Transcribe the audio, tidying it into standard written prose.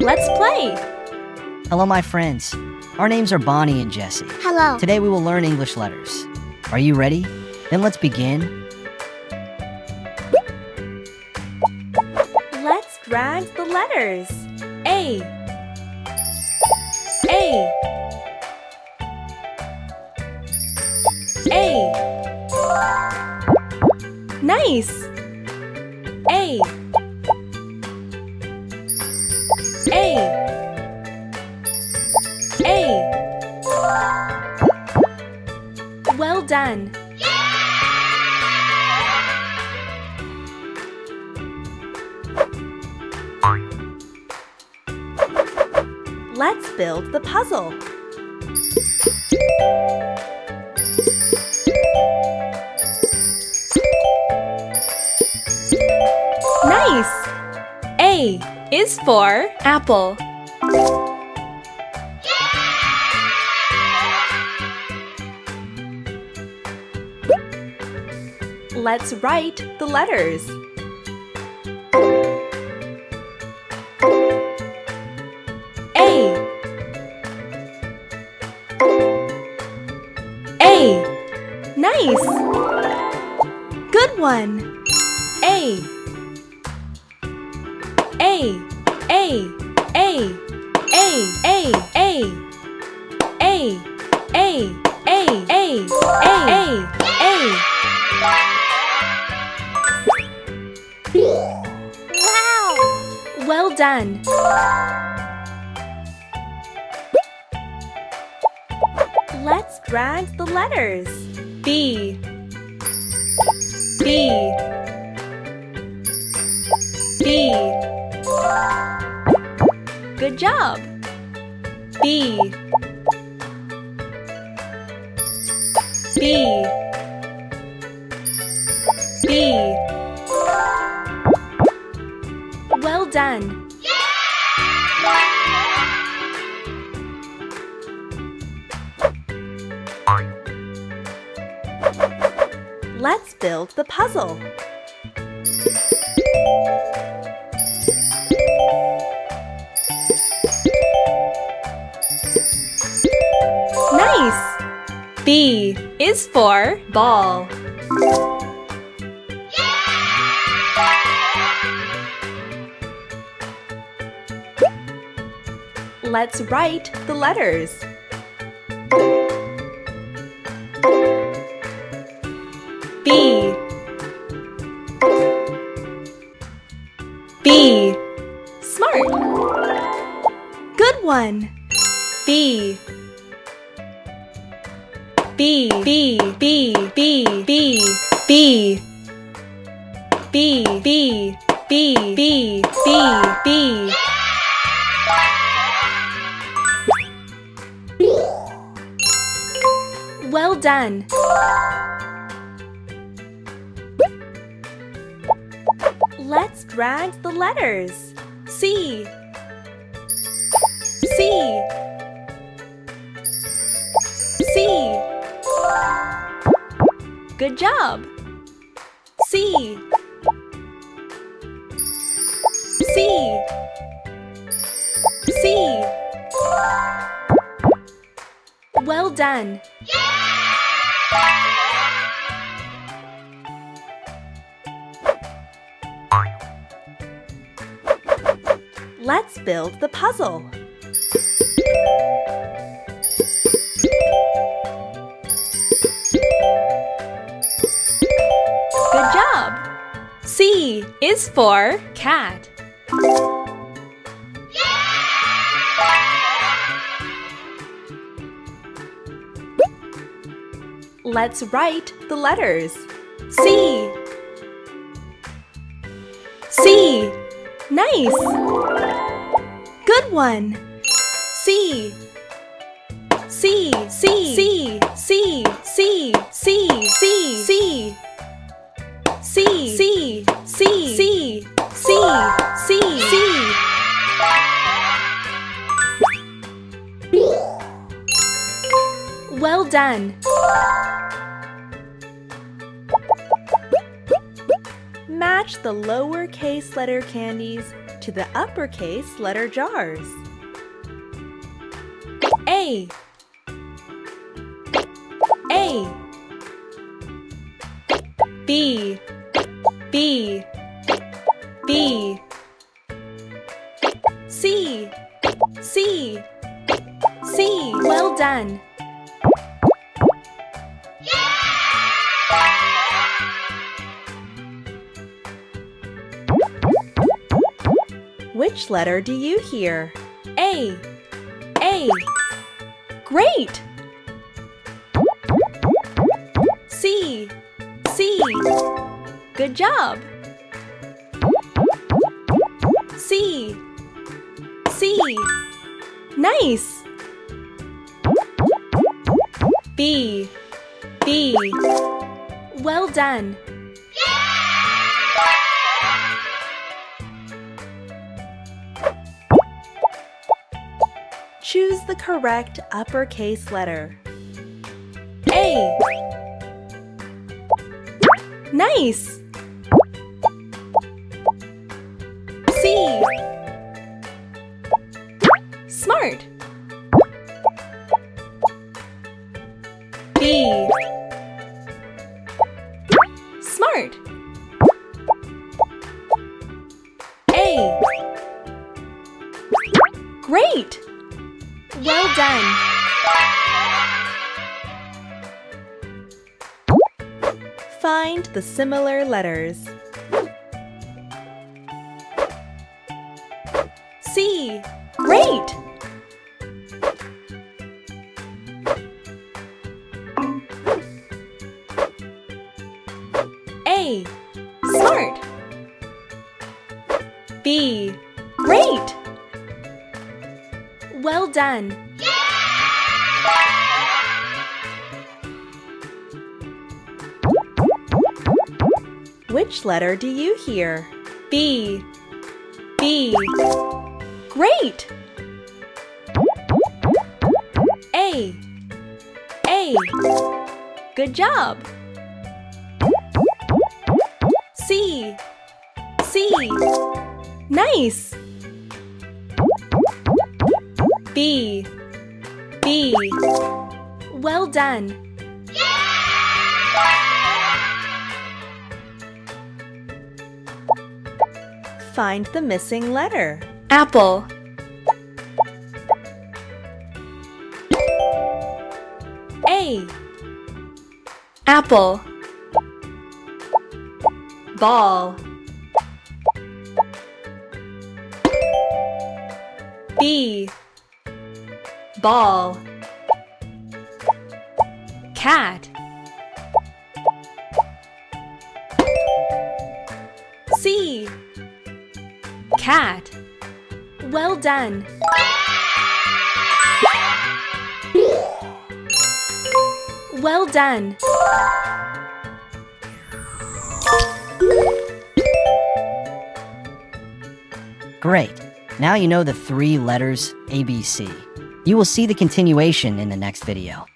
Let's play! Hello, my friends. Our names are Bonnie and Jessie. Hello. Today we will learn English letters. Are you ready? Then let's begin. Let's drag the letters. A. A. A. Nice! A. A. A. Well done! Let's build the puzzle. Nice! A is for apple. Let's write the letters. A. Nice! Good one! A. A. A. A. A. A. A. A. A. A. A. A. A. Wow! Well done! Let's drag the letters. B. B. B. Good job. B. B. B. Well done. Let's build the puzzle. Nice! B is for ball. Let's write the letters. B. B. Smart. Good one. B. B. B. B. B. B. B. B. B. B. B. B. B. Well done. Let's drag the letters. C. C. C. Good job. C. C. C. Well done. Let's build the puzzle. Good job! C is for cat. Let's write the letters. C. C. Nice! Good one! C. C. C. C. C. C. C. C. C. C. C. C. C. C. C. Well done! Match the lowercase letter candies to the uppercase letter jars. A B B B C C C. Well done. Which letter do you hear? A. Great! C. Good job! C. Nice! B. Well done! Choose the correct uppercase letter. A. Nice! C. Smart! B. Smart! A. Great! Well done! Find the similar letters. C. Great! A. Smart! B. Great! Well done! Which letter do you hear? B. Great! A. Good job! C. Nice! B. Well done! Find the missing letter. Apple. A. Apple. Ball. B. Ball. Cat. C. Cat. Well done! Well done! Great! Now you know the 3 letters ABC. You will see the continuation in the next video.